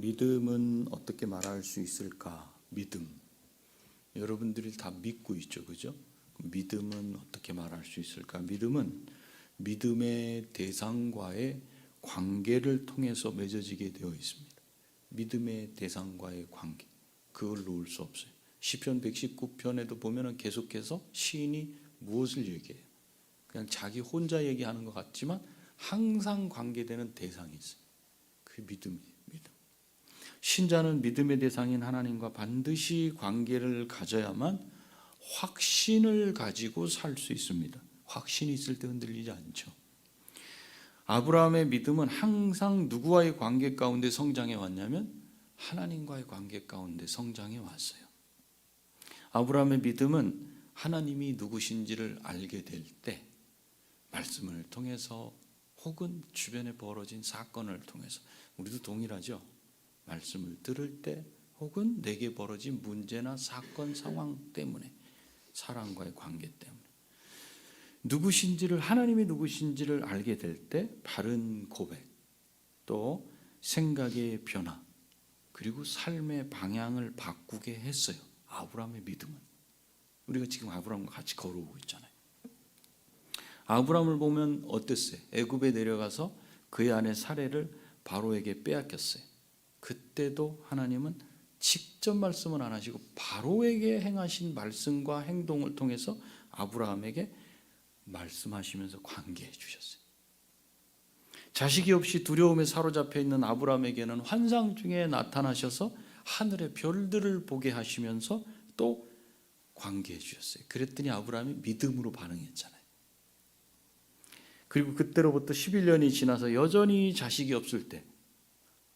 믿음은 어떻게 말할 수 있을까? 믿음. 여러분들이 다 믿고 있죠, 그죠? 믿음은 어떻게 말할 수 있을까? 믿음은 믿음의 대상과의 관계를 통해서 맺어지게 되어 있습니다. 믿음의 대상과의 관계, 그걸 놓을 수 없어요. 시편 119편에도 보면은 계속해서 시인이 무엇을 얘기해요? 그냥 자기 혼자 얘기하는 것 같지만 항상 관계되는 대상이 있어요. 그게 믿음이에요. 믿음. 신자는 믿음의 대상인 하나님과 반드시 관계를 가져야만 확신을 가지고 살 수 있습니다. 확신이 있을 때 흔들리지 않죠. 아브라함의 믿음은 항상 누구와의 관계 가운데 성장해 왔냐면 하나님과의 관계 가운데 성장해 왔어요. 아브라함의 믿음은 하나님이 누구신지를 알게 될 때 말씀을 통해서 혹은 주변에 벌어진 사건을 통해서, 우리도 동일하죠. 말씀을 들을 때 혹은 내게 벌어진 문제나 사건 상황 때문에, 사랑과의 관계 때문에 하나님이 누구신지를 알게 될 때 바른 고백, 또 생각의 변화, 그리고 삶의 방향을 바꾸게 했어요. 아브라함의 믿음은. 우리가 지금 아브라함과 같이 걸어오고 있잖아요. 아브라함을 보면 어땠어요? 애굽에 내려가서 그의 아내 사레를 바로에게 빼앗겼어요. 그때도 하나님은 직접 말씀은 안 하시고 바로에게 행하신 말씀과 행동을 통해서 아브라함에게 말씀하시면서 관계해 주셨어요. 자식이 없이 두려움에 사로잡혀 있는 아브라함에게는 환상 중에 나타나셔서 하늘의 별들을 보게 하시면서 또 관계해 주셨어요. 그랬더니 아브라함이 믿음으로 반응했잖아요. 그리고 그때로부터 11년이 지나서 여전히 자식이 없을 때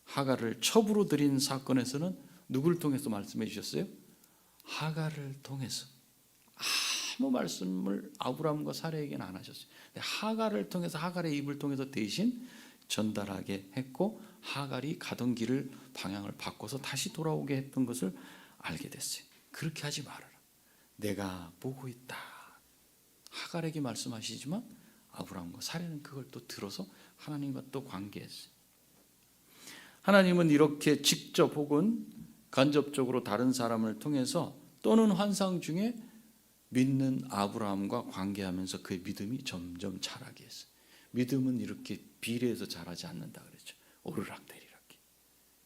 하갈을 첩으로 들인 사건에서는 누구를 통해서 말씀해 주셨어요? 하갈을 통해서. 아무 말씀을 아브라함과 사레에게는 안 하셨어요. 하갈을 통해서, 하갈의 입을 통해서 대신 전달하게 했고, 하갈이 가던 길을 방향을 바꿔서 다시 돌아오게 했던 것을 알게 됐어요. 그렇게 하지 말아라. 내가 보고 있다. 하갈에게 말씀하시지만 아브라함과 사레는 그걸 또 들어서 하나님과 또 관계했어요. 하나님은 이렇게 직접 혹은 간접적으로 다른 사람을 통해서 또는 환상 중에 믿는 아브라함과 관계하면서 그의 믿음이 점점 자라게 했어요. 믿음은 이렇게 비례해서 자라지 않는다 그랬죠. 오르락내리락.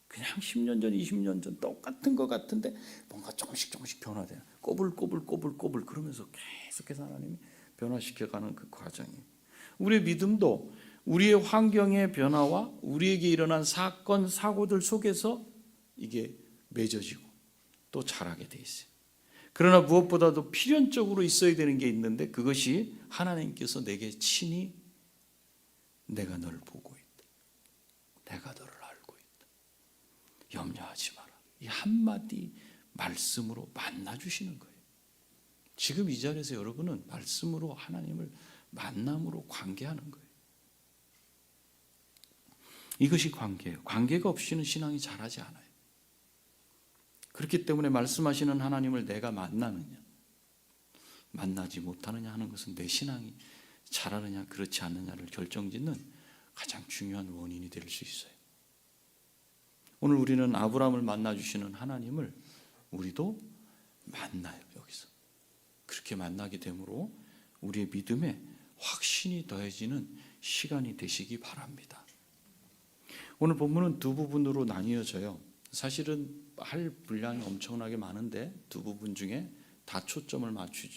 그냥 10년 전, 20년 전 똑같은 것 같은데 뭔가 조금씩 변화돼요. 꼬불꼬불 그러면서 계속해서 하나님이 변화시켜가는 그 과정이에요. 우리의 믿음도 우리의 환경의 변화와 우리에게 일어난 사건, 사고들 속에서 이게 맺어지고 또 자라게 돼 있어요. 그러나 무엇보다도 필연적으로 있어야 되는 게 있는데, 그것이 하나님께서 내게 친히 내가 너를 보고 있다, 내가 너를 알고 있다, 염려하지 마라, 이 한마디 말씀으로 만나주시는 거예요. 지금 이 자리에서 여러분은 말씀으로 하나님을 만남으로 관계하는 거예요. 이것이 관계예요. 관계가 없이는 신앙이 자라지 않아요. 그렇기 때문에 말씀하시는 하나님을 내가 만나느냐, 만나지 못하느냐 하는 것은 내 신앙이 자라느냐 그렇지 않느냐를 결정짓는 가장 중요한 원인이 될 수 있어요. 오늘 우리는 아브라함을 만나주시는 하나님을 우리도 만나요. 여기서 그렇게 만나게 되므로 우리의 믿음에 확신이 더해지는 시간이 되시기 바랍니다. 오늘 본문은 두 부분으로 나뉘어져요. 사실은 할 분량이 엄청나게 많은데 두 부분 중에 다 초점을 맞출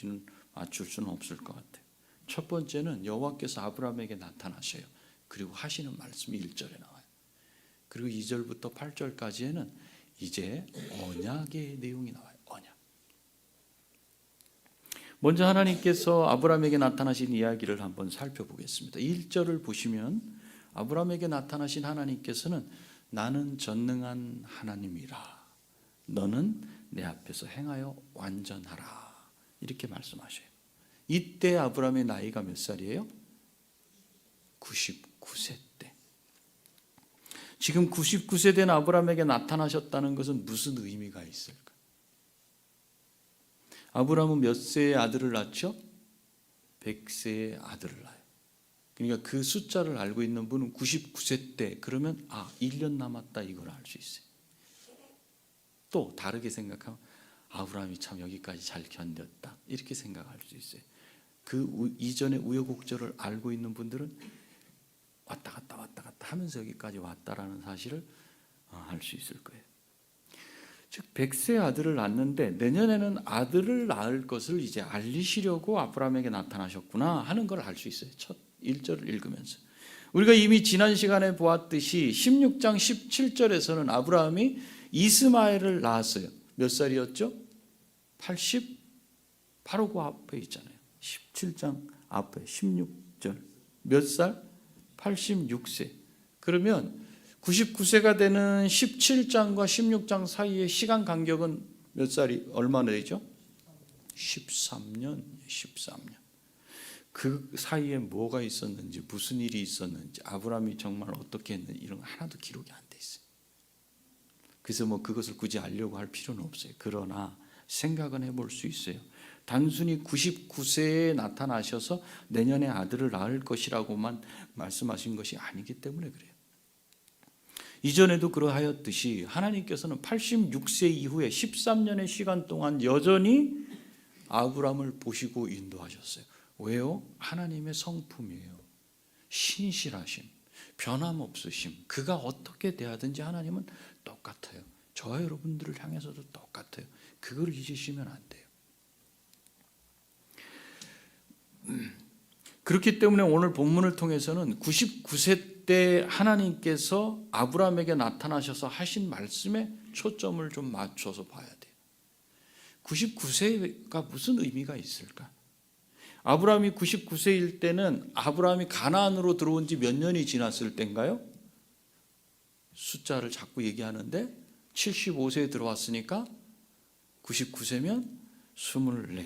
수는 없을 것 같아요. 첫 번째는 여호와께서 아브라함에게 나타나셔요. 그리고 하시는 말씀이 1절에 나와요. 그리고 2절부터 8절까지에는 이제 언약의 내용이 나와요. 언약. 먼저 하나님께서 아브라함에게 나타나신 이야기를 한번 살펴보겠습니다. 1절을 보시면 아브라함에게 나타나신 하나님께서는 나는 전능한 하나님이라, 너는 내 앞에서 행하여 완전하라, 이렇게 말씀하셔요. 이때 아브라함의 나이가 몇 살이에요? 99세 때. 지금 99세 된 아브라함에게 나타나셨다는 것은 무슨 의미가 있을까? 아브라함은 몇 세의 아들을 낳죠? 100세의 아들을 낳아요. 그러니까 그 숫자를 알고 있는 분은 99세 때, 그러면 1년 남았다, 이걸 알 수 있어요. 또 다르게 생각하면 아브라함이 참 여기까지 잘 견뎠다 이렇게 생각할 수 있어요. 그 이전의 우여곡절을 알고 있는 분들은 왔다 갔다 하면서 여기까지 왔다라는 사실을 알 수 있을 거예요. 즉 100세 아들을 낳는데 내년에는 아들을 낳을 것을 이제 알리시려고 아브라함에게 나타나셨구나 하는 걸 알 수 있어요. 첫 1절을 읽으면서 우리가 이미 지난 시간에 보았듯이 16장 17절에서는 아브라함이 이스마엘을 낳았어요. 몇 살이었죠? 80? 바로 그 앞에 있잖아요. 17장 앞에 16절 몇 살? 86세. 그러면 99세가 되는 17장과 16장 사이의 시간 간격은 몇 살이 얼마나 되죠? 13년. 그 사이에 뭐가 있었는지 무슨 일이 있었는지 아브라함이 정말 어떻게 했는지 이런 거 하나도 기록이 안 돼 있어요. 그래서 뭐 그것을 굳이 알려고 할 필요는 없어요. 그러나 생각은 해볼 수 있어요. 단순히 99세에 나타나셔서 내년에 아들을 낳을 것이라고만 말씀하신 것이 아니기 때문에 그래요. 이전에도 그러하였듯이 하나님께서는 86세 이후에 13년의 시간 동안 여전히 아브라함을 보시고 인도하셨어요. 왜요? 하나님의 성품이에요. 신실하심, 변함없으심. 그가 어떻게 대하든지 하나님은 똑같아요. 저와 여러분들을 향해서도 똑같아요. 그걸 잊으시면 안 돼요. 그렇기 때문에 오늘 본문을 통해서는 99세 때 하나님께서 아브라함에게 나타나셔서 하신 말씀에 초점을 좀 맞춰서 봐야 돼요. 99세가 무슨 의미가 있을까? 아브라함이 99세일 때는 아브라함이 가나안으로 들어온 지 몇 년이 지났을 때인가요? 숫자를 자꾸 얘기하는데 75세에 들어왔으니까 99세면 24,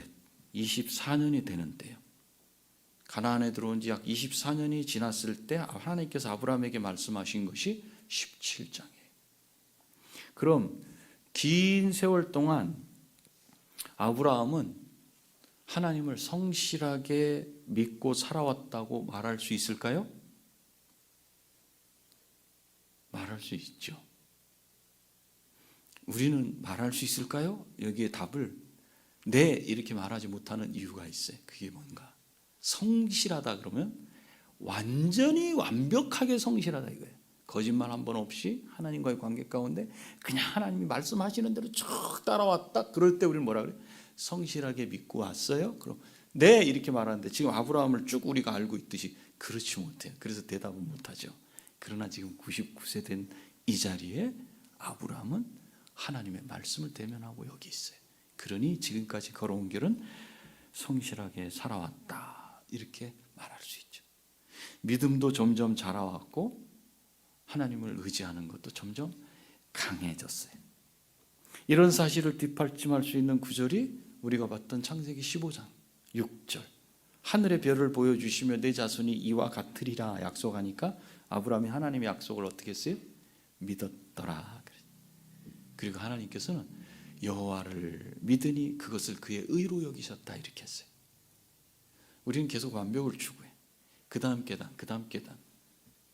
24년이 되는 때예요. 가나안에 들어온 지 약 24년이 지났을 때 하나님께서 아브라함에게 말씀하신 것이 17장이에요. 그럼 긴 세월 동안 아브라함은 하나님을 성실하게 믿고 살아왔다고 말할 수 있을까요? 말할 수 있죠. 우리는 말할 수 있을까요? 여기에 답을 네 이렇게 말하지 못하는 이유가 있어요. 그게 뭔가? 성실하다 그러면 완전히 완벽하게 성실하다 이거예요. 거짓말 한 번 없이 하나님과의 관계 가운데 그냥 하나님이 말씀하시는 대로 쭉 따라왔다. 그럴 때 우리는 뭐라 그래요? 성실하게 믿고 왔어요? 그럼 네 이렇게 말하는데 지금 아브라함을 쭉 우리가 알고 있듯이 그렇지 못해요. 그래서 대답은 못하죠. 그러나 지금 99세 된 이 자리에 아브라함은 하나님의 말씀을 대면하고 여기 있어요. 그러니 지금까지 걸어온 길은 성실하게 살아왔다 이렇게 말할 수 있죠. 믿음도 점점 자라왔고 하나님을 의지하는 것도 점점 강해졌어요. 이런 사실을 뒷받침할 수 있는 구절이 우리가 봤던 창세기 15장 6절 하늘의 별을 보여주시며 내 자손이 이와 같으리라 약속하니까 아브라함이 하나님의 약속을 어떻게 했어요? 믿었더라. 그리고 하나님께서는 여호와를 믿으니 그것을 그의 의로 여기셨다 이렇게 했어요. 우리는 계속 완벽을 추구해. 그 다음 계단, 그 다음 계단.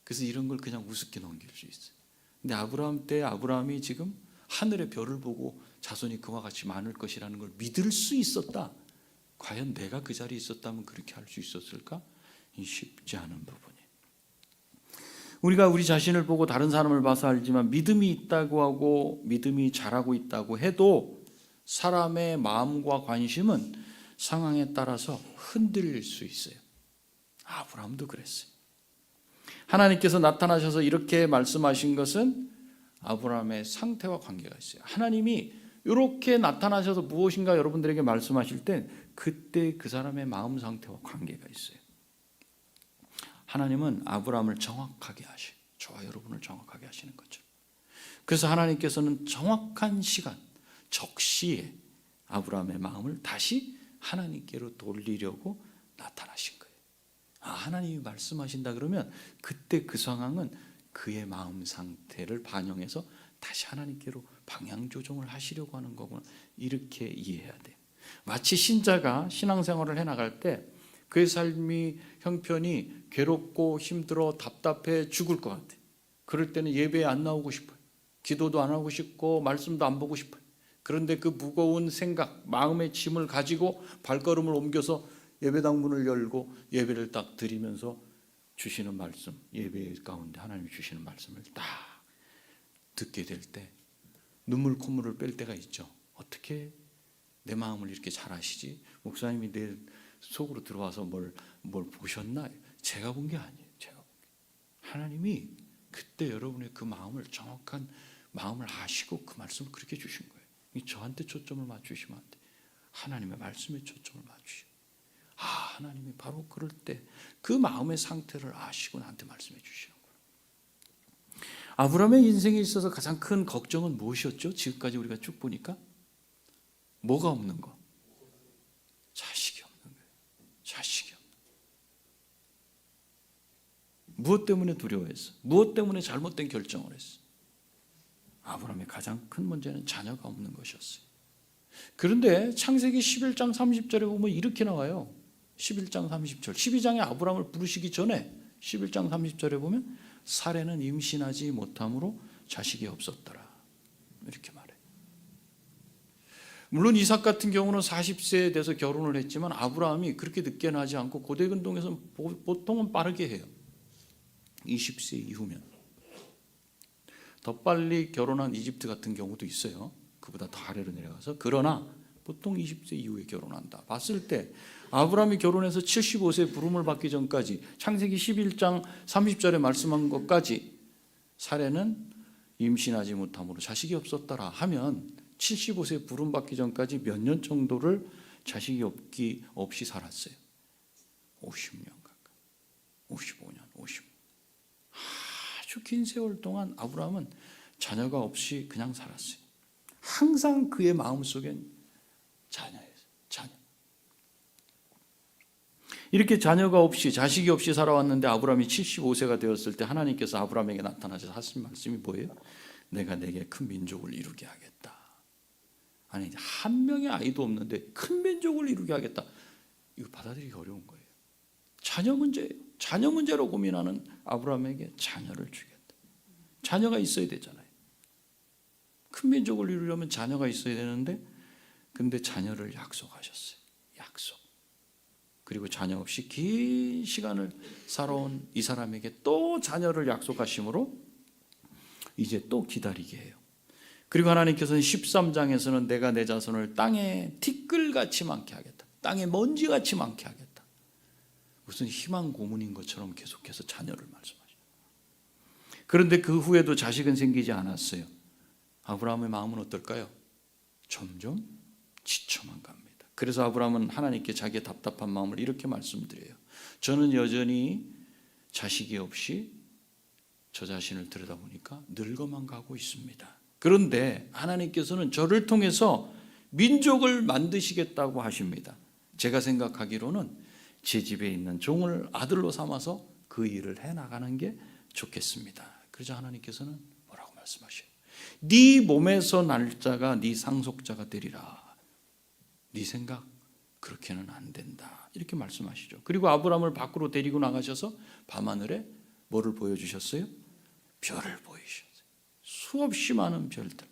그래서 이런 걸 그냥 우습게 넘길 수 있어요. 근데 아브라함 때 아브라함이 지금 하늘의 별을 보고 자손이 그와 같이 많을 것이라는 걸 믿을 수 있었다. 과연 내가 그 자리에 있었다면 그렇게 할 수 있었을까? 쉽지 않은 부분이에요. 우리가 우리 자신을 보고 다른 사람을 봐서 알지만 믿음이 있다고 하고 믿음이 잘하고 있다고 해도 사람의 마음과 관심은 상황에 따라서 흔들릴 수 있어요. 아브라함도 그랬어요. 하나님께서 나타나셔서 이렇게 말씀하신 것은 아브라함의 상태와 관계가 있어요. 하나님이 이렇게 나타나셔서 무엇인가 여러분들에게 말씀하실 때 그때 그 사람의 마음 상태와 관계가 있어요. 하나님은 아브라함을 정확하게 하시, 저와 여러분을 정확하게 하시는 거죠. 그래서 하나님께서는 정확한 시간, 적시에 아브라함의 마음을 다시 하나님께로 돌리려고 나타나신 거예요. 하나님이 말씀하신다 그러면 그때 그 상황은 그의 마음 상태를 반영해서 다시 하나님께로 방향 조정을 하시려고 하는 거구나. 이렇게 이해해야 돼요. 마치 신자가 신앙생활을 해나갈 때 그의 삶이 형편이 괴롭고 힘들어 답답해 죽을 것 같아요. 그럴 때는 예배에 안 나오고 싶어요. 기도도 안 하고 싶고 말씀도 안 보고 싶어요. 그런데 그 무거운 생각, 마음의 짐을 가지고 발걸음을 옮겨서 예배당 문을 열고 예배를 딱 드리면서 주시는 말씀, 예배 가운데 하나님이 주시는 말씀을 딱 듣게 될 때 눈물 콧물을 뺄 때가 있죠. 어떻게 내 마음을 이렇게 잘 아시지? 목사님이 내 속으로 들어와서 뭘 보셨나? 제가 본 게 아니에요. 제가 본 게. 하나님이 그때 여러분의 그 마음을, 정확한 마음을 아시고 그 말씀을 그렇게 주신 거예요. 저한테 초점을 맞추시면 안 돼요. 하나님의 말씀에 초점을 맞추시고, 하나님이 바로 그럴 때 그 마음의 상태를 아시고 나한테 말씀해 주시는 거예요. 아브라함의 인생에 있어서 가장 큰 걱정은 무엇이었죠? 지금까지 우리가 쭉 보니까 뭐가 없는 거? 자식이 없는 거예요. 자식이 없는 거예요. 무엇 때문에 두려워했어? 무엇 때문에 잘못된 결정을 했어? 아브라함의 가장 큰 문제는 자녀가 없는 것이었어요. 그런데 창세기 11장 30절에 보면 이렇게 나와요. 11장 30절. 12장에 아브라함을 부르시기 전에 11장 30절에 보면 사레는 임신하지 못함으로 자식이 없었더라. 이렇게 말해요. 물론 이삭 같은 경우는 40세에 돼서 결혼을 했지만 아브라함이 그렇게 늦게는 하지 않고 고대 근동에서는 보통은 빠르게 해요. 20세 이후면. 더 빨리 결혼한 이집트 같은 경우도 있어요. 그보다 더 아래로 내려가서. 그러나 보통 20세 이후에 결혼한다. 봤을 때 아브라함이 결혼해서 75세 부름을 받기 전까지 창세기 11장 30절에 말씀한 것까지 사레는 임신하지 못함으로 자식이 없었더라 하면 75세 부름 받기 전까지 몇 년 정도를 자식이 없이 살았어요. 50년 가까이. 55년, 50년. 아주 긴 세월 동안 아브라함은 자녀가 없이 그냥 살았어요. 항상 그의 마음속엔 자녀예요. 자녀. 이렇게 자녀가 없이, 자식이 없이 살아왔는데 아브라함이 75세가 되었을 때 하나님께서 아브라함에게 나타나셔서 하신 말씀이 뭐예요? 내가 내게 큰 민족을 이루게 하겠다. 아니, 한 명의 아이도 없는데 큰 민족을 이루게 하겠다. 이거 받아들이기 어려운 거예요. 자녀 문제예요. 자녀 문제로 고민하는 아브라함에게 자녀를 주겠다. 자녀가 있어야 되잖아요. 큰 민족을 이루려면 자녀가 있어야 되는데, 근데 자녀를 약속하셨어요. 약속. 그리고 자녀 없이 긴 시간을 살아온 이 사람에게 또 자녀를 약속하심으로 이제 또 기다리게 해요. 그리고 하나님께서는 13장에서는 내가 내 자손을 땅에 티끌같이 많게 하겠다. 땅에 먼지같이 많게 하겠다. 무슨 희망 고문인 것처럼 계속해서 자녀를 말씀하셔요. 그런데 그 후에도 자식은 생기지 않았어요. 아브라함의 마음은 어떨까요? 점점 지쳐만 갑니다. 그래서 아브라함은 하나님께 자기의 답답한 마음을 이렇게 말씀드려요. 저는 여전히 자식이 없이 저 자신을 들여다보니까 늙어만 가고 있습니다. 그런데 하나님께서는 저를 통해서 민족을 만드시겠다고 하십니다. 제가 생각하기로는 제 집에 있는 종을 아들로 삼아서 그 일을 해나가는 게 좋겠습니다. 그러자 하나님께서는 뭐라고 말씀하셔요? 네 몸에서 날 자가 네 상속자가 되리라. 네 생각 그렇게는 안 된다. 이렇게 말씀하시죠. 그리고 아브라함을 밖으로 데리고 나가셔서 밤하늘에 뭐를 보여주셨어요? 별을 보이셨어요. 수없이 많은 별들.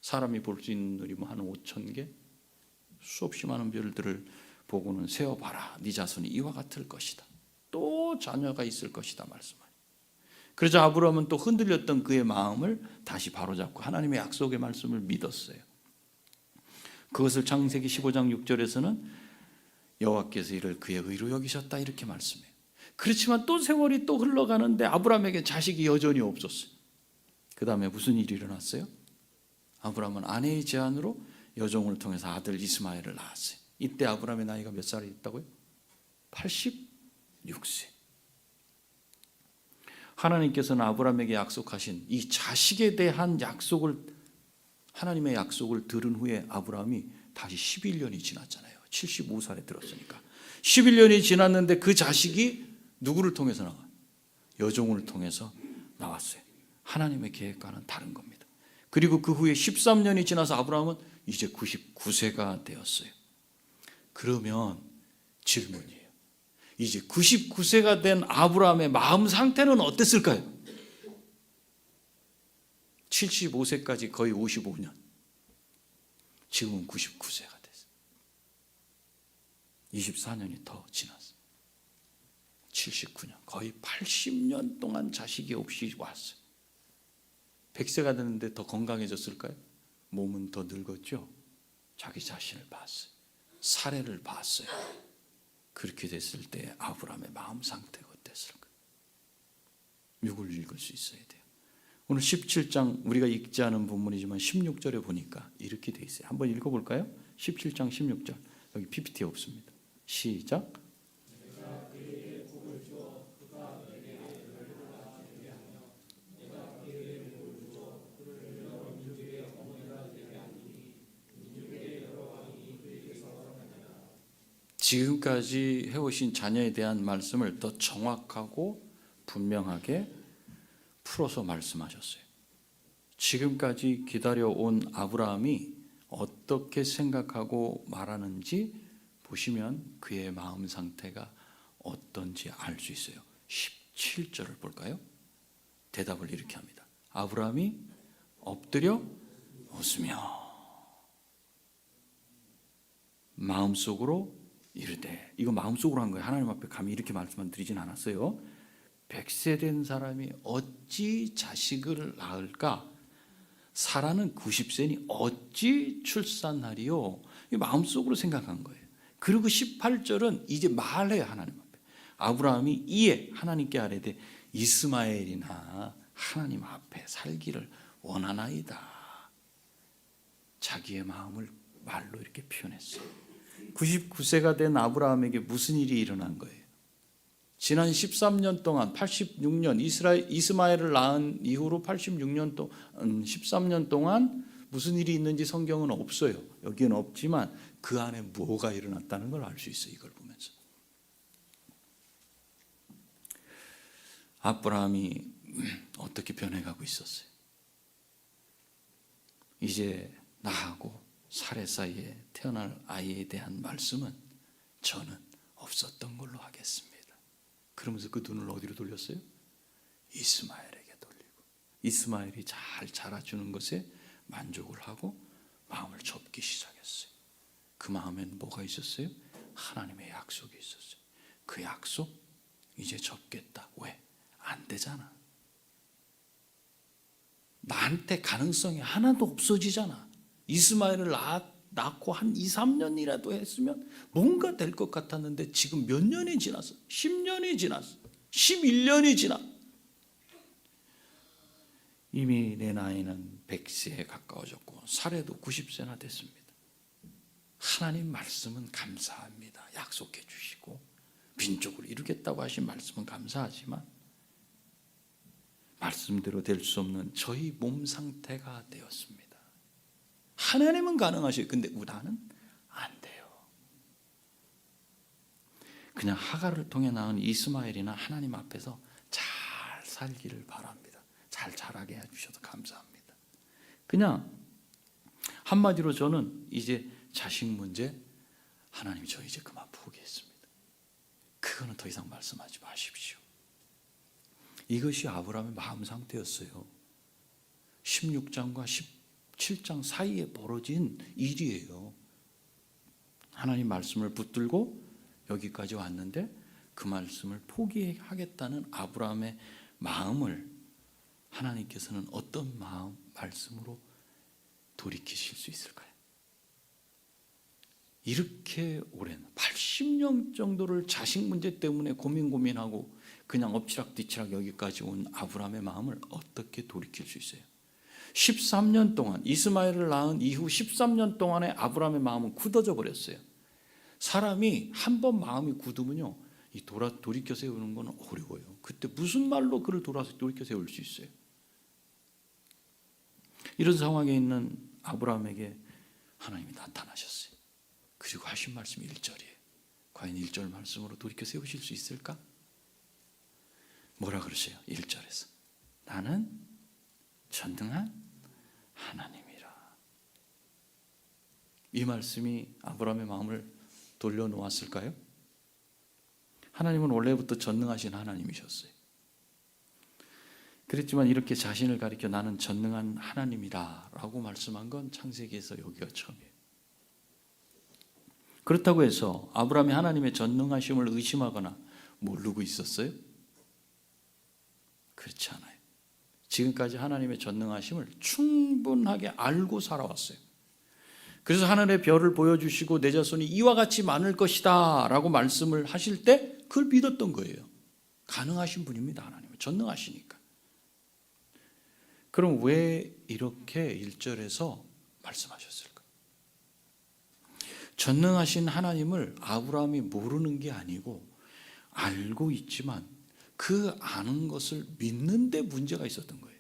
사람이 볼 수 있는 눈이 한 5,000개. 수없이 많은 별들을 보고는 세어봐라. 네 자손이 이와 같을 것이다. 또 자녀가 있을 것이다 말씀하시죠. 그러자 아브라함은 또 흔들렸던 그의 마음을 다시 바로잡고 하나님의 약속의 말씀을 믿었어요. 그것을 창세기 15장 6절에서는 여호와께서 이를 그의 의로 여기셨다 이렇게 말씀해요. 그렇지만 또 세월이 또 흘러가는데 아브라함에게 자식이 여전히 없었어요. 그 다음에 무슨 일이 일어났어요? 아브라함은 아내의 제안으로 여종을 통해서 아들 이스마엘을 낳았어요. 이때 아브라함의 나이가 몇 살이 있다고요? 86세. 하나님께서는 아브라함에게 약속하신 이 자식에 대한 약속을, 하나님의 약속을 들은 후에 아브라함이 다시 11년이 지났잖아요. 75살에 들었으니까 11년이 지났는데 그 자식이 누구를 통해서 나와요? 여종을 통해서 나왔어요. 하나님의 계획과는 다른 겁니다. 그리고 그 후에 13년이 지나서 아브라함은 이제 99세가 되었어요. 그러면 질문이에요. 이제 99세가 된 아브라함의 마음 상태는 어땠을까요? 75세까지 거의 55년. 지금은 99세가 됐어요. 24년이 더 지났어요. 79년, 거의 80년 동안 자식이 없이 왔어요. 100세가 되는데 더 건강해졌을까요? 몸은 더 늙었죠. 자기 자신을 봤어요. 사례를 봤어요. 그렇게 됐을 때 아브라함의 마음 상태가 어땠을까요? 이걸 읽을 수 있어야 돼요. 오늘 17장 우리가 읽지 않은 본문이지만 16절에 보니까 이렇게 돼 있어요. 한번 읽어볼까요? 17장 16절. 여기 PPT에 없습니다. 시작. 지금까지 해오신 자녀에 대한 말씀을 더 정확하고 분명하게 풀어서 말씀하셨어요. 지금까지 기다려온 아브라함이 어떻게 생각하고 말하는지 보시면 그의 마음 상태가 어떤지 알 수 있어요. 17절을 볼까요? 대답을 이렇게 합니다. 아브라함이 엎드려 웃으며 마음속으로 이르되, 이거 마음속으로 한 거예요. 하나님 앞에 감히 이렇게 말씀만 드리진 않았어요. 100세 된 사람이 어찌 자식을 낳을까? 사라는 90세니 어찌 출산하리요? 이 마음속으로 생각한 거예요. 그리고 18절은 이제 말해요. 하나님 앞에. 아브라함이 이에 하나님께 아뢰되 이스마엘이나 하나님 앞에 살기를 원하나이다. 자기의 마음을 말로 이렇게 표현했어요. 99세가 된 아브라함에게 무슨 일이 일어난 거예요? 지난 13년 동안 86년 이스마엘을 낳은 이후로 86년 동안 13년 동안 무슨 일이 있는지 성경은 없어요. 여기는 없지만 그 안에 뭐가 일어났다는 걸 알 수 있어요. 이걸 보면서 아브라함이 어떻게 변해가고 있었어요. 이제 나하고 사레 사이에 태어날 아이에 대한 말씀은 저는 없었던 걸로 하겠습니다. 그러면서 그 눈을 어디로 돌렸어요? 이스마엘에게 돌리고, 이스마엘이 잘 자라주는 것에 만족을 하고 마음을 접기 시작했어요. 그 마음엔 뭐가 있었어요? 하나님의 약속이 있었어요. 그 약속 이제 접겠다. 왜? 안 되잖아. 나한테 가능성이 하나도 없어지잖아. 이스마엘을 낳고 한 2, 3년이라도 했으면 뭔가 될 것 같았는데 지금 몇 년이 지났어? 10년이 지났어. 11년이 지나. 이미 내 나이는 100세에 가까워졌고 사례도 90세나 됐습니다. 하나님 말씀은 감사합니다. 약속해 주시고 민족을 이루겠다고 하신 말씀은 감사하지만 말씀대로 될 수 없는 저희 몸 상태가 되었습니다. 하나님은 가능하셔요. 근데 나는 안 돼요. 그냥 하갈을 통해 낳은 이스마엘이나 하나님 앞에서 잘 살기를 바랍니다. 잘 자라게 해주셔서 감사합니다. 그냥 한마디로 저는 이제 자식 문제 하나님 저 이제 그만 포기했습니다. 그거는 더 이상 말씀하지 마십시오. 이것이 아브라함의 마음 상태였어요. 16장과 17장 사이에 벌어진 일이에요. 하나님 말씀을 붙들고 여기까지 왔는데 그 말씀을 포기하겠다는 아브라함의 마음을 하나님께서는 어떤 말씀으로 돌이키실 수 있을까요? 이렇게 오랜 80년 정도를 자식 문제 때문에 고민하고 그냥 엎치락뒤치락 여기까지 온 아브라함의 마음을 어떻게 돌이킬 수 있어요? 13년 동안 이스마엘을 낳은 이후 13년 동안의 아브라함의 마음은 굳어져 버렸어요. 사람이 한 번 마음이 굳으면요, 이 돌이켜 세우는 건 어려워요. 그때 무슨 말로 그를 돌이켜 세울 수 있어요? 이런 상황에 있는 아브라함에게 하나님이 나타나셨어요. 그리고 하신 말씀이 1절이에요. 과연 1절 말씀으로 돌이켜 세우실 수 있을까? 뭐라 그러세요? 1절에서 나는 전능한 하나님이라. 이 말씀이 아브라함의 마음을 돌려놓았을까요? 하나님은 원래부터 전능하신 하나님이셨어요. 그랬지만 이렇게 자신을 가리켜 나는 전능한 하나님이다 라고 말씀한 건 창세기에서 여기가 처음이에요. 그렇다고 해서 아브라함이 하나님의 전능하심을 의심하거나 모르고 있었어요? 그렇지 않아요. 지금까지 하나님의 전능하심을 충분하게 알고 살아왔어요. 그래서 하늘의 별을 보여주시고 내 자손이 이와 같이 많을 것이다 라고 말씀을 하실 때 그걸 믿었던 거예요. 가능하신 분입니다. 하나님은 전능하시니까. 그럼 왜 이렇게 1절에서 말씀하셨을까? 전능하신 하나님을 아브라함이 모르는 게 아니고 알고 있지만 그 아는 것을 믿는 데 문제가 있었던 거예요.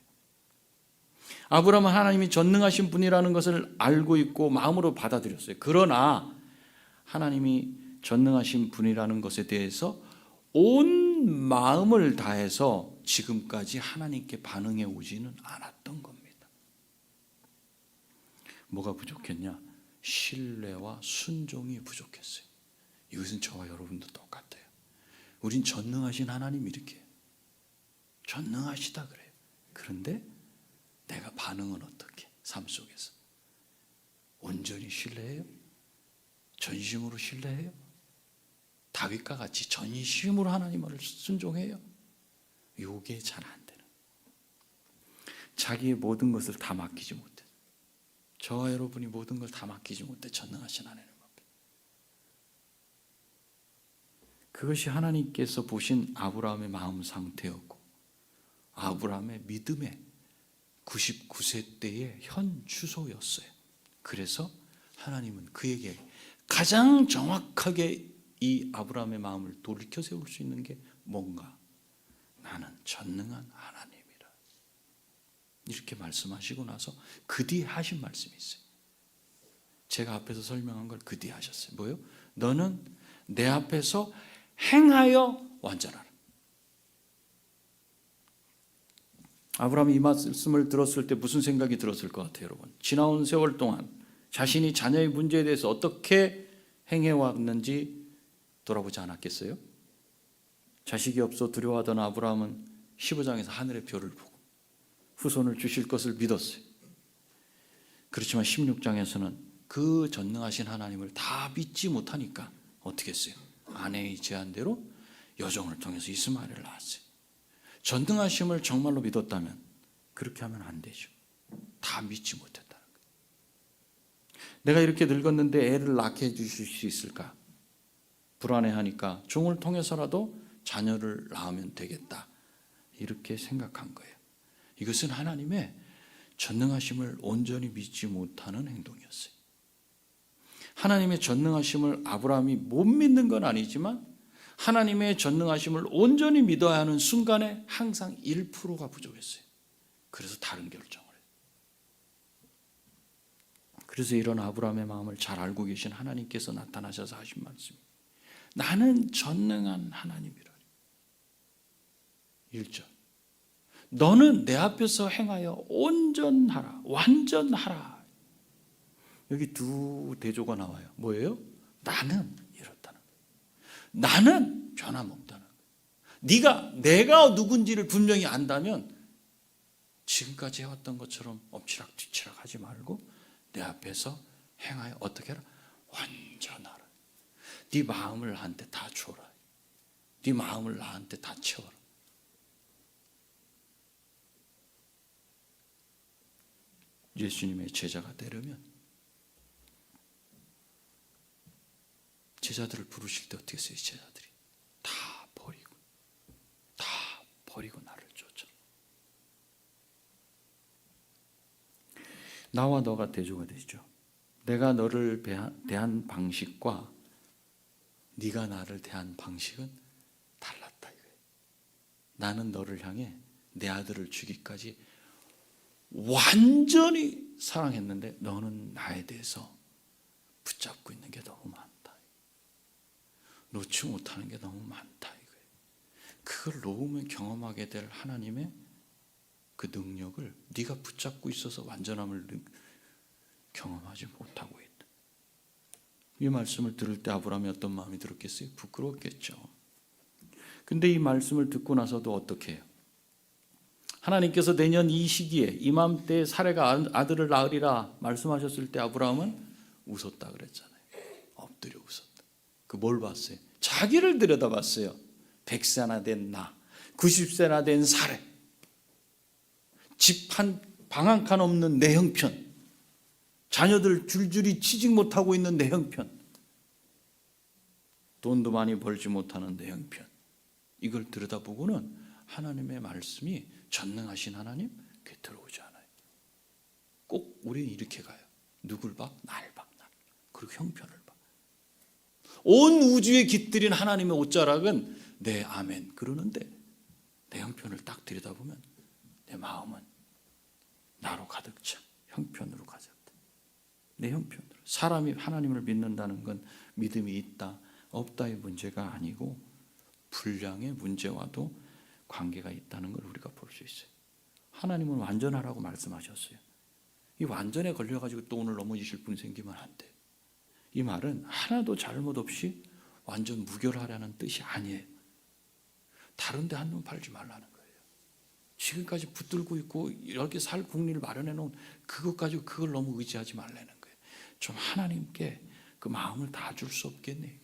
아브라함은 하나님이 전능하신 분이라는 것을 알고 있고 마음으로 받아들였어요. 그러나 하나님이 전능하신 분이라는 것에 대해서 온 마음을 다해서 지금까지 하나님께 반응해 오지는 않았던 겁니다. 뭐가 부족했냐? 신뢰와 순종이 부족했어요. 이것은 저와 여러분도 똑같아요. 우린 전능하신 하나님 이렇게 전능하시다 그래요. 그런데 내가 반응은 어떻게? 삶 속에서 온전히 신뢰해요? 전심으로 신뢰해요? 다윗과 같이 전심으로 하나님을 순종해요? 이게 잘 안 되는. 자기의 모든 것을 다 맡기지 못해. 저와 여러분이 모든 걸 다 맡기지 못해. 전능하신 하나님 앞에. 그것이 하나님께서 보신 아브라함의 마음 상태였고 아브라함의 믿음의 99세 때의 현 주소였어요. 그래서 하나님은 그에게 가장 정확하게 이 아브라함의 마음을 돌이켜 세울 수 있는 게 뭔가? 나는 전능한 하나님이라. 이렇게 말씀하시고 나서 그 뒤에 하신 말씀이 있어요. 제가 앞에서 설명한 걸 그 뒤에 하셨어요. 뭐요? 너는 내 앞에서 행하여 완전하라. 아브라함이 이 말씀을 들었을 때 무슨 생각이 들었을 것 같아요, 여러분? 지나온 세월 동안 자신이 자녀의 문제에 대해서 어떻게 행해왔는지 돌아보지 않았겠어요? 자식이 없어 두려워하던 아브라함은 15장에서 하늘의 별을 보고 후손을 주실 것을 믿었어요. 그렇지만 16장에서는 그 전능하신 하나님을 다 믿지 못하니까 어떻게 했어요? 아내의 제안대로 여종을 통해서 이스마엘을 낳았어요. 전능하심을 정말로 믿었다면 그렇게 하면 안 되죠. 다 믿지 못했다는 거예요. 내가 이렇게 늙었는데 애를 낳게 해주실 수 있을까? 불안해하니까 종을 통해서라도 자녀를 낳으면 되겠다. 이렇게 생각한 거예요. 이것은 하나님의 전능하심을 온전히 믿지 못하는 행동이었어요. 하나님의 전능하심을 아브라함이 못 믿는 건 아니지만 하나님의 전능하심을 온전히 믿어야 하는 순간에 항상 1%가 부족했어요. 그래서 다른 결정을 해요. 그래서 이런 아브라함의 마음을 잘 알고 계신 하나님께서 나타나셔서 하신 말씀이 나는 전능한 하나님이라. 1절 너는 내 앞에서 행하여 온전하라, 완전하라. 여기 두 대조가 나와요. 뭐예요? 나는 이렇다는 거예요. 나는 변함없다는 거예요. 내가 누군지를 분명히 안다면 지금까지 해왔던 것처럼 엎치락뒤치락 하지 말고 내 앞에서 행하여 어떻게 하라? 완전하라. 네 마음을 나한테 다 줘라. 네 마음을 나한테 다 채워라. 예수님의 제자가 되려면 제자들을 부르실 때 어떻게 했어요? 제자들이 다 버리고 나를 쫓아. 나와 너가 대조가 되죠. 내가 너를 대한 방식과 네가 나를 대한 방식은 달랐다 이거예요. 나는 너를 향해 내 아들을 주기까지 완전히 사랑했는데 너는 나에 대해서 붙잡고 있는 게 너무 많다. 놓지 못하는 게 너무 많다 이거예요. 그걸 놓으면 경험하게 될 하나님의 그 능력을 네가 붙잡고 있어서 완전함을 경험하지 못하고 있다. 이 말씀을 들을 때 아브라함이 어떤 마음이 들었겠어요? 부끄러웠겠죠. 근데 이 말씀을 듣고 나서도 어떻게 해요? 하나님께서 내년 이 시기에 이맘때에 사레가 아들을 낳으리라 말씀하셨을 때 아브라함은 웃었다 그랬잖아요. 엎드려 웃었다. 그 뭘 봤어요? 자기를 들여다봤어요. 100세나 된 나, 90세나 된 사레, 집 한 방 한 칸 없는 내 형편, 자녀들 줄줄이 취직 못하고 있는 내 형편, 돈도 많이 벌지 못하는 내 형편, 이걸 들여다보고는 하나님의 말씀이 전능하신 하나님 그게 들어오지 않아요. 꼭 우리는 이렇게 가요. 누굴 봐? 날 봐. 날. 그리고 형편을 봐. 온 우주에 깃들인 하나님의 옷자락은 네 아멘 그러는데 내 형편을 딱 들여다보면 내 마음은 나로 가득 차. 형편으로 가졌다. 내 형편으로. 사람이 하나님을 믿는다는 건 믿음이 있다 없다의 문제가 아니고 분량의 문제와도 관계가 있다는 걸 우리가 볼 수 있어요. 하나님은 완전하라고 말씀하셨어요. 이 완전에 걸려가지고 또 오늘 넘어지실 분이 생기면 안 돼요. 이 말은 하나도 잘못 없이 완전 무결하라는 뜻이 아니에요. 다른 데 한눈 팔지 말라는 거예요. 지금까지 붙들고 있고 이렇게 살 국리를 마련해 놓은 그것 가지고 그걸 너무 의지하지 말라는 거예요. 좀 하나님께 그 마음을 다 줄 수 없겠네.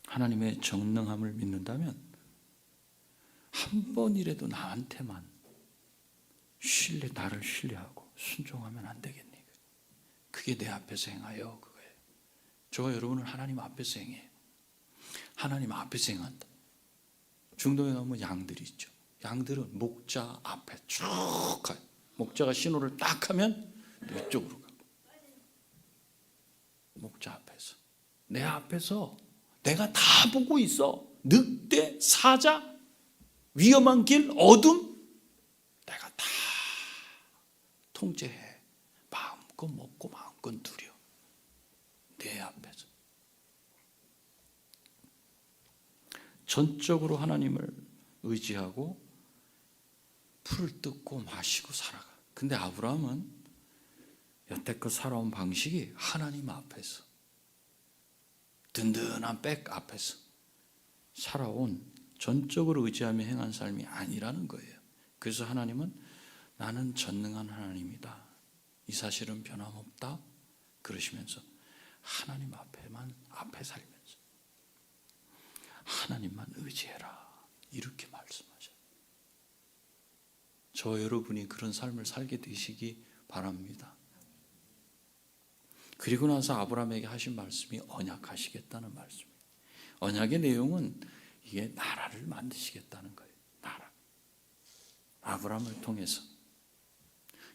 하나님의 전능함을 믿는다면 한 번이라도 나한테만 나를 신뢰하고 순종하면 안 되겠니? 그게 내 앞에서 행하여 그거예요. 저와 여러분은 하나님 앞에서 행해요. 하나님 앞에서 행한다. 중동에 가면 양들이 있죠. 양들은 목자 앞에 쭉 가요. 목자가 신호를 딱 하면 이쪽으로 가고. 목자 앞에서. 내 앞에서 내가 다 보고 있어. 늑대, 사자, 위험한 길, 어둠 내가 다 통제해. 마음껏 먹고 마음껏 누려. 내 앞에서. 전적으로 하나님을 의지하고 풀을 뜯고 마시고 살아가. 근데 아브라함은 여태껏 살아온 방식이 하나님 앞에서 든든한 백 앞에서 살아온 전적으로 의지하며 행한 삶이 아니라는 거예요. 그래서 하나님은 나는 전능한 하나님이다. 이 사실은 변함없다. 그러시면서 하나님 앞에 살면서 하나님만 의지해라. 이렇게 말씀하셔요. 저 여러분이 그런 삶을 살게 되시기 바랍니다. 그리고 나서 아브라함에게 하신 말씀이 언약하시겠다는 말씀이에요. 언약의 내용은 이게 나라를 만드시겠다는 거예요. 나라. 아브라함을 통해서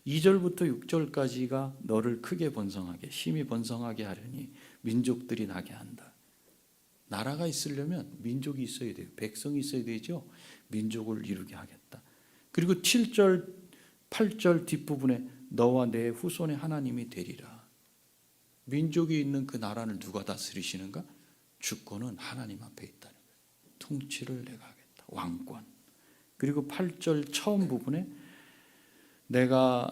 2절부터 6절까지가 너를 크게 번성하게 심히 번성하게 하려니 민족들이 나게 한다. 나라가 있으려면 민족이 있어야 돼요. 백성이 있어야 되죠. 민족을 이루게 하겠다. 그리고 7절, 8절 뒷부분에 너와 내 후손의 하나님이 되리라. 민족이 있는 그 나라를 누가 다스리시는가? 주권은 하나님 앞에 있다는 거예요. 통치를 내가 하겠다. 왕권. 그리고 8절 처음 부분에 내가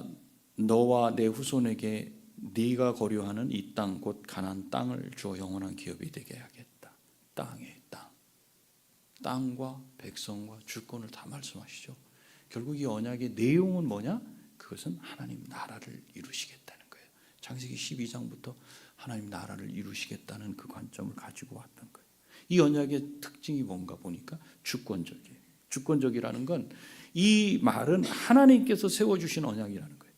너와 내 후손에게 네가 거류하는 이 땅 곧 가나안 땅을 주어 영원한 기업이 되게 하겠다. 땅의 땅. 땅과 백성과 주권을 다 말씀하시죠. 결국 이 언약의 내용은 뭐냐? 그것은 하나님 나라를 이루시겠다는 거예요. 창세기 12장부터 하나님 나라를 이루시겠다는 그 관점을 가지고 왔던 거예요. 이 언약의 특징이 뭔가 보니까 주권적이에요. 주권적이라는 건 이 말은 하나님께서 세워주신 언약이라는 거예요.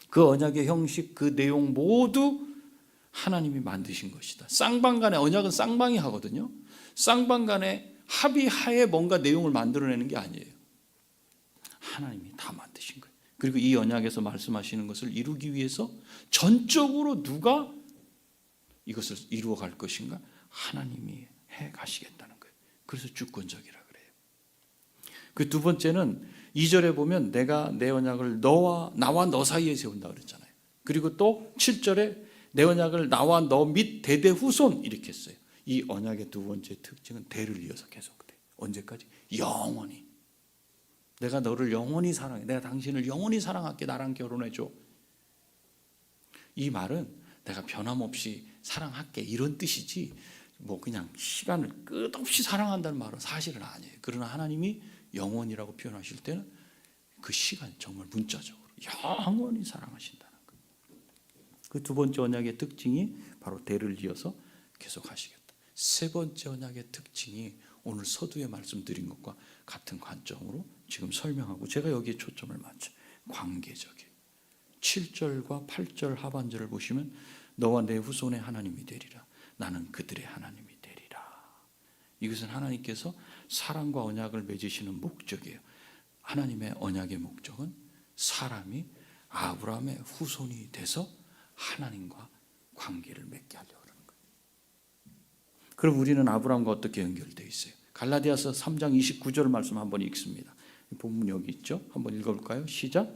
그 언약의 형식, 그 내용 모두 하나님이 만드신 것이다. 쌍방간에 언약은 쌍방이 하거든요. 쌍방간에 합의하에 뭔가 내용을 만들어내는 게 아니에요. 하나님이 다 만드신 거예요. 그리고 이 언약에서 말씀하시는 것을 이루기 위해서 전적으로 누가 이것을 이루어 갈 것인가? 하나님이 해 가시겠다는 거예요. 그래서 주권적이라 그래요. 그 두 번째는 2절에 보면 내가 내 언약을 나와 너 사이에 세운다 그랬잖아요. 그리고 또 7절에 내 언약을 나와 너 및 대대 후손 이렇게 했어요. 이 언약의 두 번째 특징은 대를 이어서 계속돼요. 언제까지? 영원히. 내가 너를 영원히 사랑해. 내가 당신을 영원히 사랑할게. 나랑 결혼해줘. 이 말은 내가 변함없이 사랑할게 이런 뜻이지 뭐 그냥 시간을 끝없이 사랑한다는 말은 사실은 아니에요. 그러나 하나님이 영원이라고 표현하실 때는 그 시간 정말 문자적으로 영원히 사랑하신다는 거예요. 그 두 번째 언약의 특징이 바로 대를 이어서 계속 하시겠다. 세 번째 언약의 특징이 오늘 서두에 말씀드린 것과 같은 관점으로 지금 설명하고 제가 여기에 초점을 맞춰요. 관계적이에요. 7절과 8절 하반절을 보시면 너와 내 후손의 하나님이 되리라. 나는 그들의 하나님이 되리라. 이것은 하나님께서 사랑과 언약을 맺으시는 목적이에요. 하나님의 언약의 목적은 사람이 아브라함의 후손이 돼서 하나님과 관계를 맺게 하려고 하는 거예요. 그럼 우리는 아브라함과 어떻게 연결되어 있어요? 갈라디아서 3장 29절 말씀 한번 읽습니다. 본문 여기 있죠? 한번 읽어볼까요? 시작.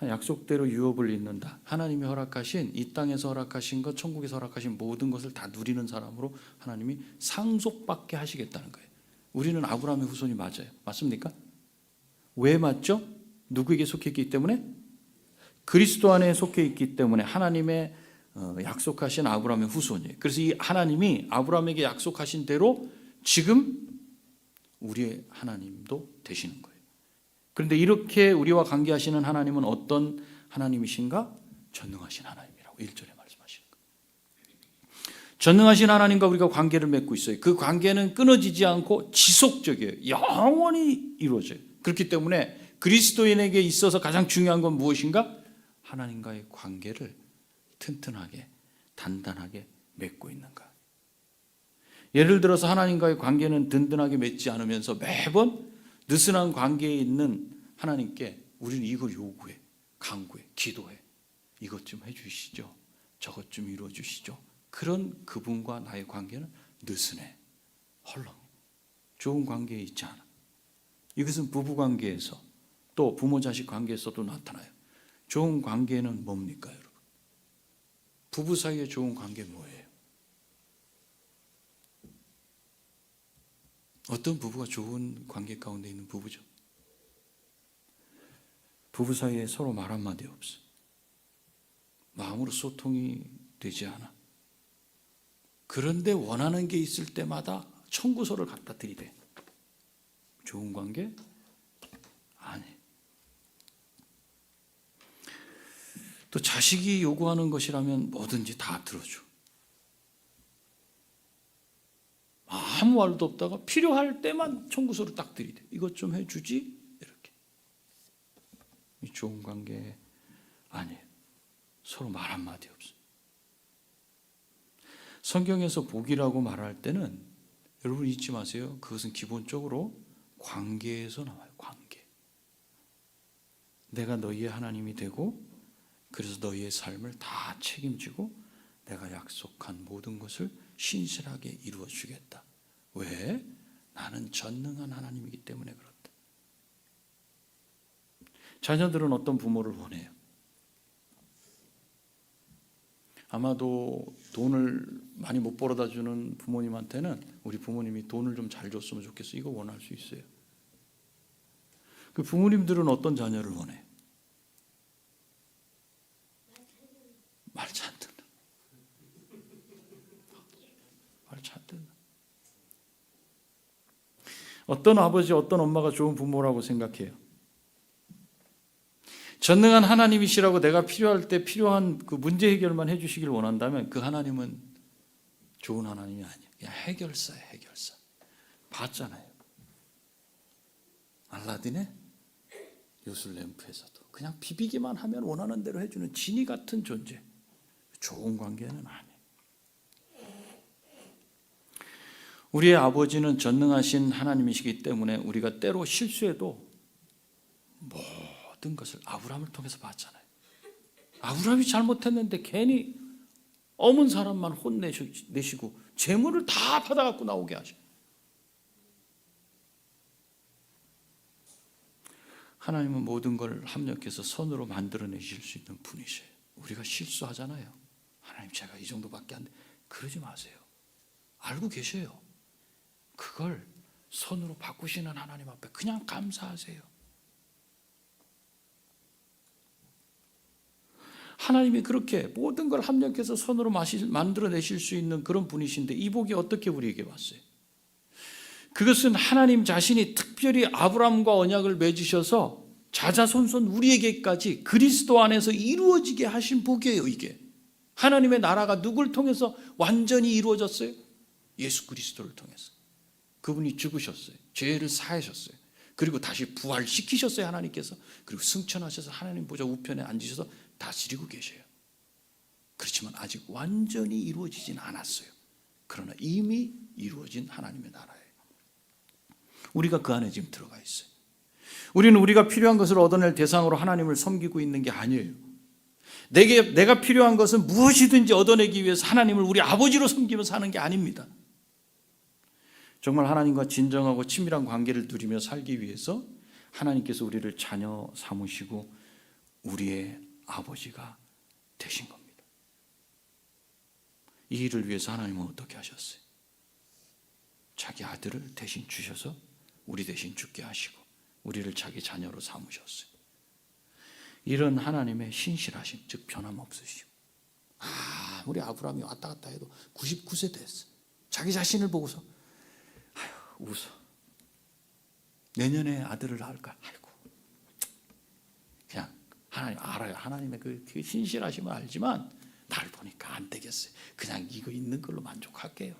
약속대로 유업을 잇는다. 하나님이 허락하신 이 땅에서 허락하신 것, 천국에서 허락하신 모든 것을 다 누리는 사람으로 하나님이 상속받게 하시겠다는 거예요. 우리는 아브라함의 후손이 맞아요. 맞습니까? 왜 맞죠? 누구에게 속해 있기 때문에? 그리스도 안에 속해 있기 때문에 하나님의 약속하신 아브라함의 후손이에요. 그래서 이 하나님이 아브라함에게 약속하신 대로 지금 우리의 하나님도 되시는 거예요. 그런데 이렇게 우리와 관계하시는 하나님은 어떤 하나님이신가? 전능하신 하나님이라고 1절에 말씀하시는 거예요. 전능하신 하나님과 우리가 관계를 맺고 있어요. 그 관계는 끊어지지 않고 지속적이에요. 영원히 이루어져요. 그렇기 때문에 그리스도인에게 있어서 가장 중요한 건 무엇인가? 하나님과의 관계를 튼튼하게 단단하게 맺고 있는가. 예를 들어서 하나님과의 관계는 든든하게 맺지 않으면서 매번 느슨한 관계에 있는 하나님께 우리는 이걸 요구해, 간구해, 기도해. 이것 좀 해주시죠. 저것 좀 이루어주시죠. 그런 그분과 나의 관계는 느슨해, 헐렁, 좋은 관계에 있지 않아. 이것은 부부관계에서 또 부모자식 관계에서도 나타나요. 좋은 관계는 뭡니까 여러분? 부부 사이의 좋은 관계는 뭐예요? 어떤 부부가 좋은 관계 가운데 있는 부부죠? 부부 사이에 서로 말 한마디 없어. 마음으로 소통이 되지 않아. 그런데 원하는 게 있을 때마다 청구서를 갖다 드리대. 좋은 관계? 아니. 또 자식이 요구하는 것이라면 뭐든지 다 들어줘. 아무 말도 없다가 필요할 때만 청구서를 딱 드리대. 이것 좀 해주지? 이렇게. 이 좋은 관계 아니에요. 서로 말 한마디 없어. 성경에서 복이라고 말할 때는 여러분 잊지 마세요. 그것은 기본적으로 관계에서 나와요. 관계. 내가 너희의 하나님이 되고 그래서 너희의 삶을 다 책임지고 내가 약속한 모든 것을 신실하게 이루어 주겠다. 왜? 나는 전능한 하나님이기 때문에 그렇다. 자녀들은 어떤 부모를 원해요? 아마도 돈을 많이 못 벌어다 주는 부모님한테는 우리 부모님이 돈을 좀 잘 줬으면 좋겠어. 이거 원할 수 있어요. 그 부모님들은 어떤 자녀를 원해? 말 잘 안 듣는. 말 잘 안 듣는. 어떤 아버지, 어떤 엄마가 좋은 부모라고 생각해요? 전능한 하나님이시라고 내가 필요할 때 필요한 그 문제 해결만 해주시길 원한다면 그 하나님은 좋은 하나님이 아니에요. 그냥 해결사예요. 해결사. 봤잖아요. 알라딘의 요술 램프에서도 그냥 비비기만 하면 원하는 대로 해주는 지니 같은 존재. 좋은 관계는 아니에요. 우리의 아버지는 전능하신 하나님이시기 때문에 우리가 때로 실수해도 모든 것을 아브라함을 통해서 봤잖아요. 아브라함이 잘못했는데 괜히 어문 사람만 혼내시고 재물을 다 받아갖고 나오게 하셔. 하나님은 모든 걸 합력해서 선으로 만들어내실 수 있는 분이세요. 우리가 실수하잖아요. 하나님 제가 이 정도밖에 안 돼. 그러지 마세요. 알고 계셔요. 그걸 선으로 바꾸시는 하나님 앞에 그냥 감사하세요. 하나님이 그렇게 모든 걸 합력해서 손으로 만들어내실 수 있는 그런 분이신데 이 복이 어떻게 우리에게 왔어요? 그것은 하나님 자신이 특별히 아브라함과 언약을 맺으셔서 자자손손 우리에게까지 그리스도 안에서 이루어지게 하신 복이에요. 이게 하나님의 나라가 누굴 통해서 완전히 이루어졌어요? 예수 그리스도를 통해서. 그분이 죽으셨어요. 죄를 사하셨어요. 그리고 다시 부활시키셨어요. 하나님께서. 그리고 승천하셔서 하나님 보좌 우편에 앉으셔서 다스리고 계셔요. 그렇지만 아직 완전히 이루어지진 않았어요. 그러나 이미 이루어진 하나님의 나라예요. 우리가 그 안에 지금 들어가 있어요. 우리는 우리가 필요한 것을 얻어낼 대상으로 하나님을 섬기고 있는 게 아니에요. 내가 필요한 것은 무엇이든지 얻어내기 위해서 하나님을 우리 아버지로 섬기면서 사는 게 아닙니다. 정말 하나님과 진정하고 친밀한 관계를 누리며 살기 위해서 하나님께서 우리를 자녀 삼으시고 우리의 아버지가 되신 겁니다. 이 일을 위해서 하나님은 어떻게 하셨어요? 자기 아들을 대신 주셔서 우리 대신 죽게 하시고 우리를 자기 자녀로 삼으셨어요. 이런 하나님의 신실하심, 즉 변함없으심. 우리 아브라함이 왔다 갔다 해도 99세 됐어. 자기 자신을 보고서 웃어. 내년에 아들을 낳을까? 아이고. 그냥 하나님 알아요. 하나님의 그 신실하심을 알지만 날 보니까 안 되겠어요. 그냥 이거 있는 걸로 만족할게요.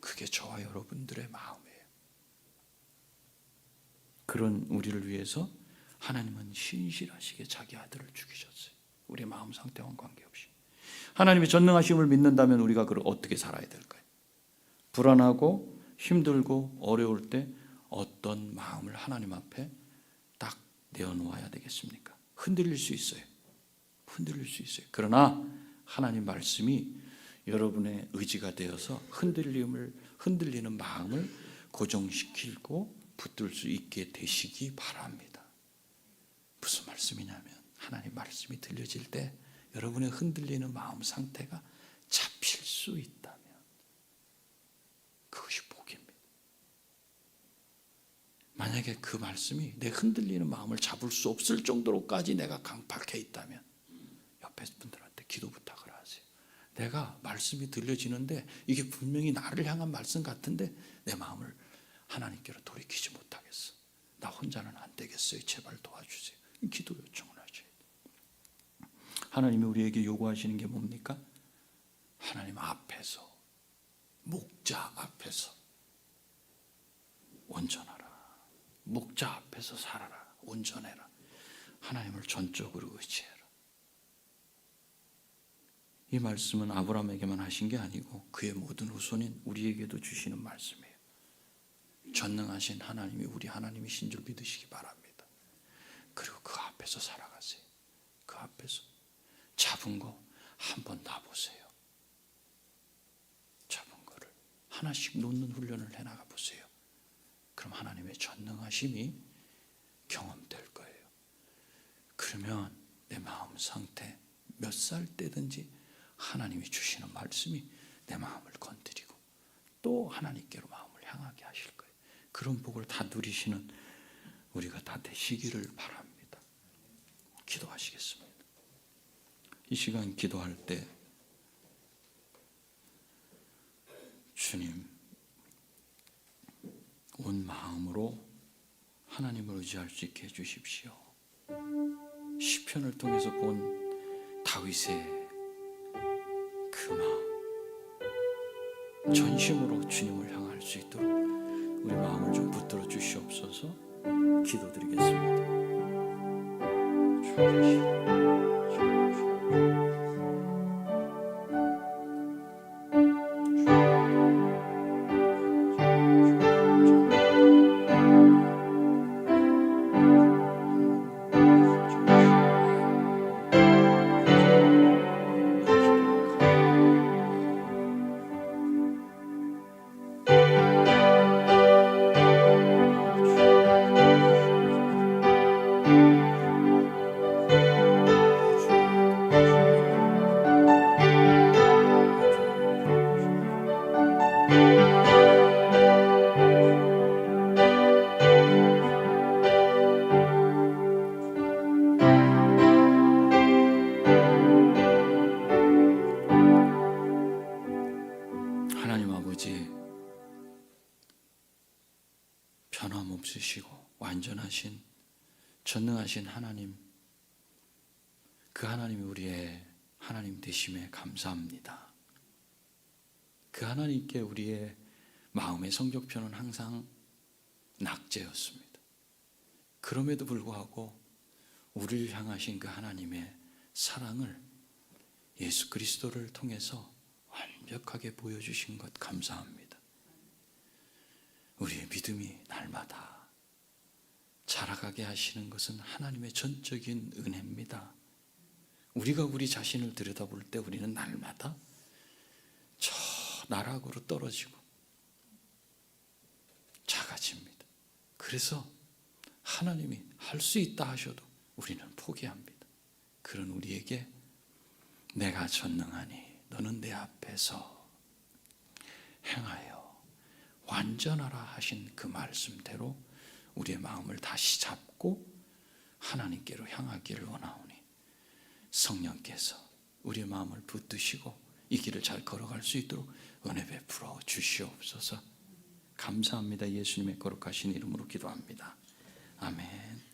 그게 저와 여러분들의 마음이에요. 그런 우리를 위해서 하나님은 신실하시게 자기 아들을 죽이셨어요. 우리의 마음 상태와는 관계없이. 하나님의 전능하심을 믿는다면 우리가 그걸 어떻게 살아야 될까요? 불안하고 힘들고 어려울 때 어떤 마음을 하나님 앞에 딱 내어놓아야 되겠습니까? 흔들릴 수 있어요. 흔들릴 수 있어요. 그러나 하나님 말씀이 여러분의 의지가 되어서 흔들리는 마음을 고정시키고 붙들 수 있게 되시기 바랍니다. 무슨 말씀이냐면 하나님 말씀이 들려질 때 여러분의 흔들리는 마음 상태가 잡힐 수 있다면 그것이 복입니다. 만약에 그 말씀이 내 흔들리는 마음을 잡을 수 없을 정도로까지 내가 강박해 있다면 옆에 분들한테 기도 부탁을 하세요. 내가 말씀이 들려지는데 이게 분명히 나를 향한 말씀 같은데 내 마음을 하나님께로 돌이키지 못하겠어. 나 혼자는 안 되겠어요. 제발 도와주세요. 기도 요청을 하셔야 돼요. 하나님이 우리에게 요구하시는 게 뭡니까? 하나님 앞에서, 목자 앞에서 온전하라. 목자 앞에서 살아라. 온전해라. 하나님을 전적으로 의지해라. 이 말씀은 아브라함에게만 하신 게 아니고 그의 모든 후손인 우리에게도 주시는 말씀이에요. 전능하신 하나님이 우리 하나님이신 줄 믿으시기 바랍니다. 그리고 그 앞에서 살아가세요. 그 앞에서 잡은 거 한번 놔보세요. 잡은 거를 하나씩 놓는 훈련을 해나가 보세요. 그럼 하나님의 전능하심이 경험될 거예요. 그러면 내 마음 상태 몇 살 때든지 하나님이 주시는 말씀이 내 마음을 건드리고 또 하나님께로 마음을 향하게 하실 거예요. 그런 복을 다 누리시는 우리가 다 되시기를 바랍니다. 기도하시겠습니다. 이 시간 기도할 때 주님 온 마음으로 하나님을 의지할 수 있게 해주십시오. 시편을 통해서 본 다윗의 그 마음, 전심으로 주님을 향할 수 있도록 우리 마음을 좀 붙들어 주시옵소서. 기도드리겠습니다. 변함 없으시고 완전하신 전능하신 하나님, 그 하나님이 우리의 하나님 되심에 감사합니다. 그 하나님께 우리의 마음의 성적표는 항상 낙제였습니다. 그럼에도 불구하고 우리를 향하신 그 하나님의 사랑을 예수 그리스도를 통해서 완벽하게 보여주신 것 감사합니다. 우리의 믿음이 날마다 자라가게 하시는 것은 하나님의 전적인 은혜입니다. 우리가 우리 자신을 들여다볼 때 우리는 날마다 저 나락으로 떨어지고 작아집니다. 그래서 하나님이 할 수 있다 하셔도 우리는 포기합니다. 그런 우리에게 내가 전능하니 너는 내 앞에서 행하여 완전하라 하신 그 말씀대로 우리의 마음을 다시 잡고 하나님께로 향하기를 원하오니 성령께서 우리의 마음을 붙드시고 이 길을 잘 걸어갈 수 있도록 은혜 베풀어 주시옵소서. 감사합니다. 예수님의 거룩하신 이름으로 기도합니다. 아멘.